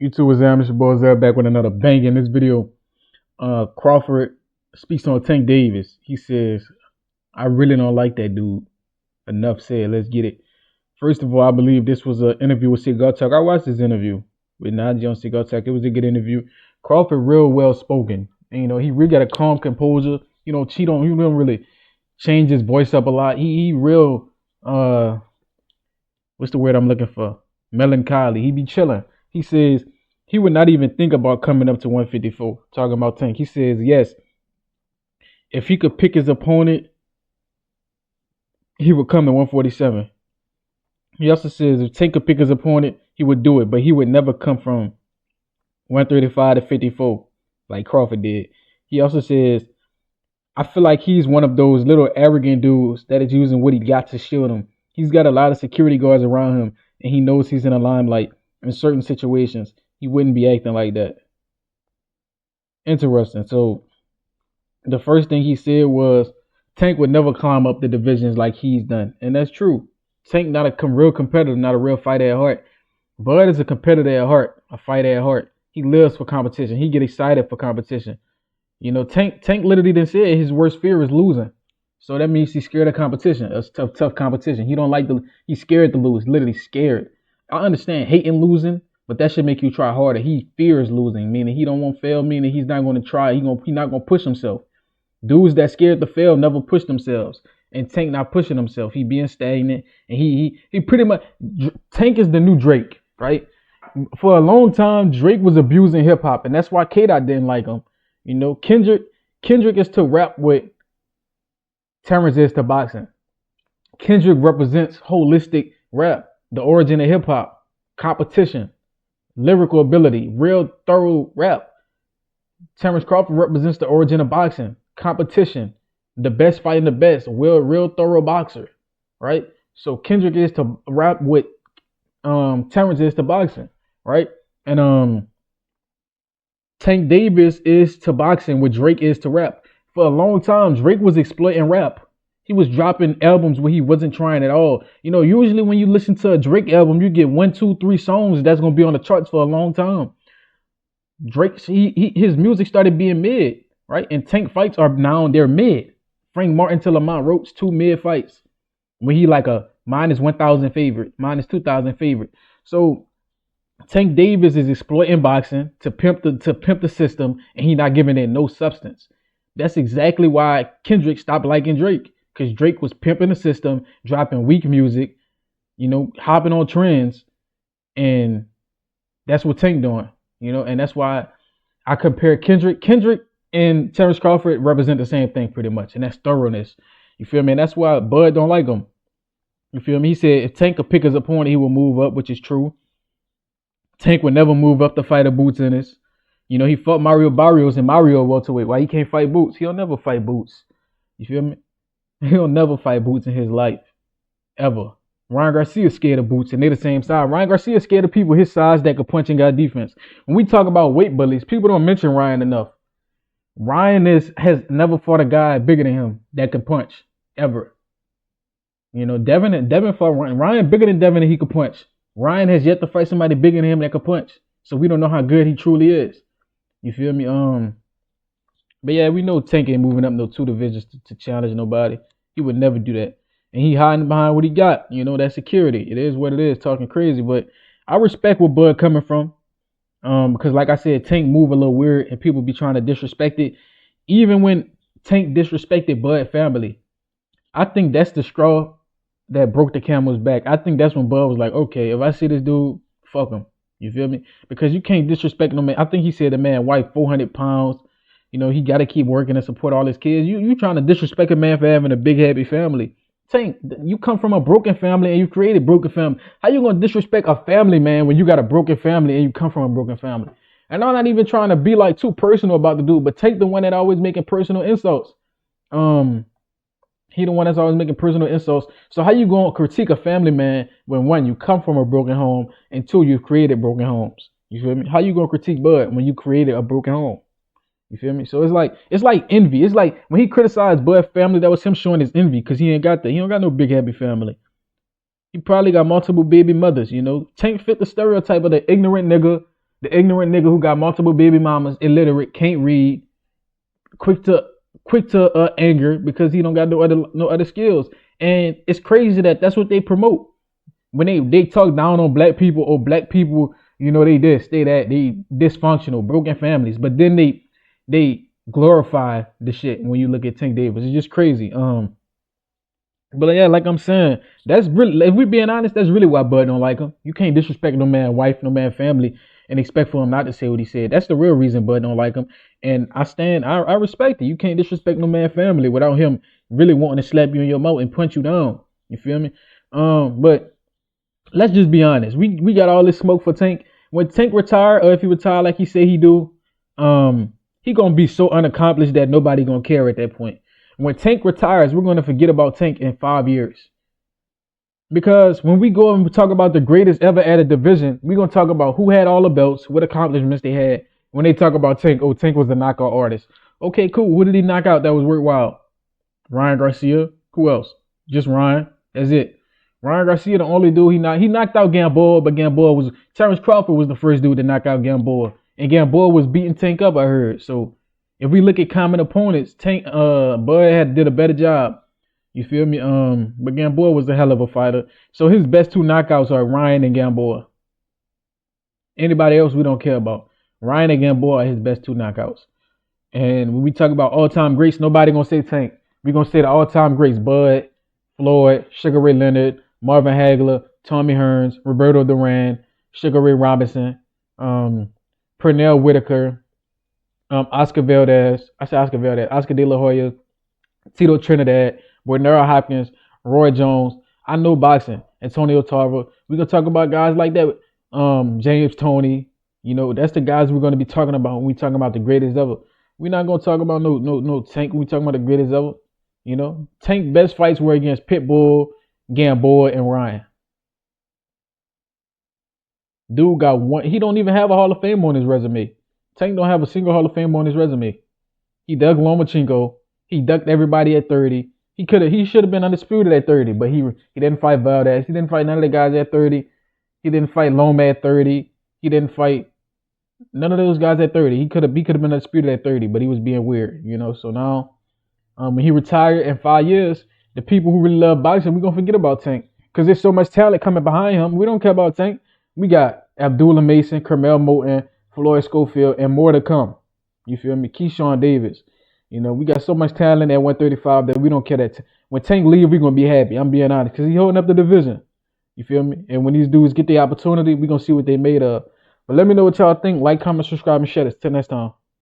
YouTube was This your boy Zeb back with another bang in this video. Crawford speaks on Tank Davis. He says, I really don't like that dude. Enough said, let's get it. First of all, I believe this was an interview with Cigar Talk. I watched this interview with Najee on Cigar Talk. It was a good interview. Crawford real well spoken. And, he really got a calm composure. He don't really change his voice up a lot. He real what's the word I'm looking for? Melancholy. He be chilling. He says he would not even think about coming up to 154. Talking about Tank. He says, yes, if he could pick his opponent, he would come to 147. He also says if Tank could pick his opponent, he would do it, but he would never come from 135 to 54 like Crawford did. He also says, I feel like he's one of those little arrogant dudes that is using what he got to shield him. He's got a lot of security guards around him, and he knows he's in the limelight. In certain situations, he wouldn't be acting like that. Interesting. So the first thing he said was Tank would never climb up the divisions like he's done. And that's true. Tank not a real competitor, not a real fighter at heart. Bud is a competitor at heart, a fighter at heart. He lives for competition. He get excited for competition. Tank literally didn't say it. His worst fear is losing. So that means he's scared of competition. It's tough competition. He's scared to lose, literally scared. I understand hating losing, but that should make you try harder. He fears losing, meaning he don't want to fail, meaning he's not going to try. He's not going to push himself. Dudes that scared to fail never push themselves. And Tank not pushing himself. He being stagnant. And he pretty much, Tank is the new Drake, right? For a long time, Drake was abusing hip hop. And that's why K-Dot didn't like him. Kendrick is to rap what Terrence is to boxing. Kendrick represents holistic rap, the origin of hip hop, competition, lyrical ability, real thorough rap. Terrence Crawford represents the origin of boxing, competition, the best fighting the best, real thorough boxer, right? So Kendrick is to rap what Terrence is to boxing, right? And Tank Davis is to boxing what Drake is to rap. For a long time, Drake was exploiting rap. He was dropping albums where he wasn't trying at all. Usually when you listen to a Drake album, you get 1, 2, 3 songs that's going to be on the charts for a long time. Drake, his music started being mid, right? And Tank fights are now, they're mid. Frank Martin to Lamont Roach, 2 mid fights. When he like a minus 1,000 favorite, minus 2,000 favorite. So Tank Davis is exploiting boxing to pimp the system, and he not giving it no substance. That's exactly why Kendrick stopped liking Drake, because Drake was pimping the system, dropping weak music, hopping on trends, and that's what Tank doing, and that's why I compare Kendrick. Kendrick and Terrence Crawford represent the same thing pretty much, and that's thoroughness. You feel me? And that's why Bud don't like him. You feel me? He said if Tank could pick his opponent, he will move up, which is true. Tank would never move up to fight a Boots in this. He fought Mario Barrios and Mario welterweight. Why he can't fight Boots? He'll never fight Boots. You feel me? He'll never fight Boots in his life. Ever. Ryan Garcia's scared of Boots, and they're the same size. Ryan Garcia's scared of people his size that could punch and got defense. When we talk about weight bullies, people don't mention Ryan enough. Ryan has never fought a guy bigger than him that could punch. Ever. Devin fought Ryan. Ryan bigger than Devin and he could punch. Ryan has yet to fight somebody bigger than him that could punch. So we don't know how good he truly is. You feel me? But yeah, we know Tank ain't moving up no 2 divisions to challenge nobody. He would never do that. And he hiding behind what he got. That security. It is what it is, talking crazy. But I respect where Bud coming from. Because like I said, Tank move a little weird and people be trying to disrespect it. Even when Tank disrespected Bud family, I think that's the straw that broke the camel's back. I think that's when Bud was like, okay, if I see this dude, fuck him. You feel me? Because you can't disrespect no man. I think he said the man wife 400 pounds. He got to keep working and support all his kids. You trying to disrespect a man for having a big, happy family. Tank, you come from a broken family and you created broken family. How you going to disrespect a family, man, when you got a broken family and you come from a broken family? And I'm not even trying to be like too personal about the dude, but Tank the one that always making personal insults. He the one that's always making personal insults. So how you going to critique a family man when 1, you come from a broken home, and 2, you've created broken homes? You feel me? How you going to critique Bud when you created a broken home? You feel me? So it's like envy. It's like when he criticized Bud's family, that was him showing his envy because he ain't got that. He don't got no big happy family. He probably got multiple baby mothers, Tank fit the stereotype of the ignorant nigga The ignorant nigga who got multiple baby mamas, illiterate, can't read, quick to anger because he don't got no other skills. And it's crazy that that's what they promote when they talk down on black people, or black people, they this, they that, they dysfunctional, broken families. But then they glorify the shit when you look at Tank Davis. It's just crazy. But yeah, like I'm saying, that's really, if we being honest, that's really why Bud don't like him. You can't disrespect no man wife, no man family, and expect for him not to say what he said. That's the real reason Bud don't like him. And I respect it. You can't disrespect no man family without him really wanting to slap you in your mouth and punch you down. You feel me? But let's just be honest. We got all this smoke for Tank. When Tank retire, or if he retire like he say he do, he gonna be so unaccomplished that nobody gonna care at that point. When Tank retires, we're gonna forget about Tank in 5 years. Because when we go and talk about the greatest ever at a division, we're gonna talk about who had all the belts, what accomplishments they had. When they talk about Tank, oh, Tank was the knockout artist. Okay, cool. Who did he knock out that was worthwhile? Ryan Garcia. Who else? Just Ryan. That's it. Ryan Garcia, the only dude he knocked out Gamboa, but Terrence Crawford was the first dude to knock out Gamboa. And Gamboa was beating Tank up, I heard. So if we look at common opponents, Tank Bud did a better job. You feel me? But Gamboa was a hell of a fighter. So his best two knockouts are Ryan and Gamboa. Anybody else we don't care about. Ryan and Gamboa are his best two knockouts. And when we talk about all-time greats, nobody gonna say Tank. We gonna say the all-time greats: Bud, Floyd, Sugar Ray Leonard, Marvin Hagler, Tommy Hearns, Roberto Duran, Sugar Ray Robinson, Pernell Whitaker, Oscar Valdez. I said Oscar Valdez. Oscar De La Hoya, Tito Trinidad, Bernard Hopkins, Roy Jones. I know boxing. Antonio Tarver. We're gonna talk about guys like that. James Toney. That's the guys we're gonna be talking about when we talking about the greatest ever. We're not gonna talk about no Tank when we talking about the greatest ever. Tank best fights were against Pitbull, Gamboa, and Ryan. Dude got one. He don't even have a Hall of Fame on his resume. Tank don't have a single Hall of Fame on his resume. He dug Lomachenko. He ducked everybody at 30. He should have been undisputed at 30, but he didn't fight Valdez. He didn't fight none of the guys at 30. He didn't fight Loma at 30. He didn't fight none of those guys at 30. He could have been undisputed at 30, but he was being weird, So now, when he retired in 5 years, the people who really love boxing, we're gonna forget about Tank. Because there's so much talent coming behind him. We don't care about Tank. We got Abdullah Mason, Carmel Moulton, Floyd Schofield, and more to come. You feel me? Keyshawn Davis. We got so much talent at 135 that we don't care that when Tank leave, we're going to be happy. I'm being honest. Because he's holding up the division. You feel me? And when these dudes get the opportunity, we're going to see what they made of. But let me know what y'all think. Like, comment, subscribe, and share this. Till next time.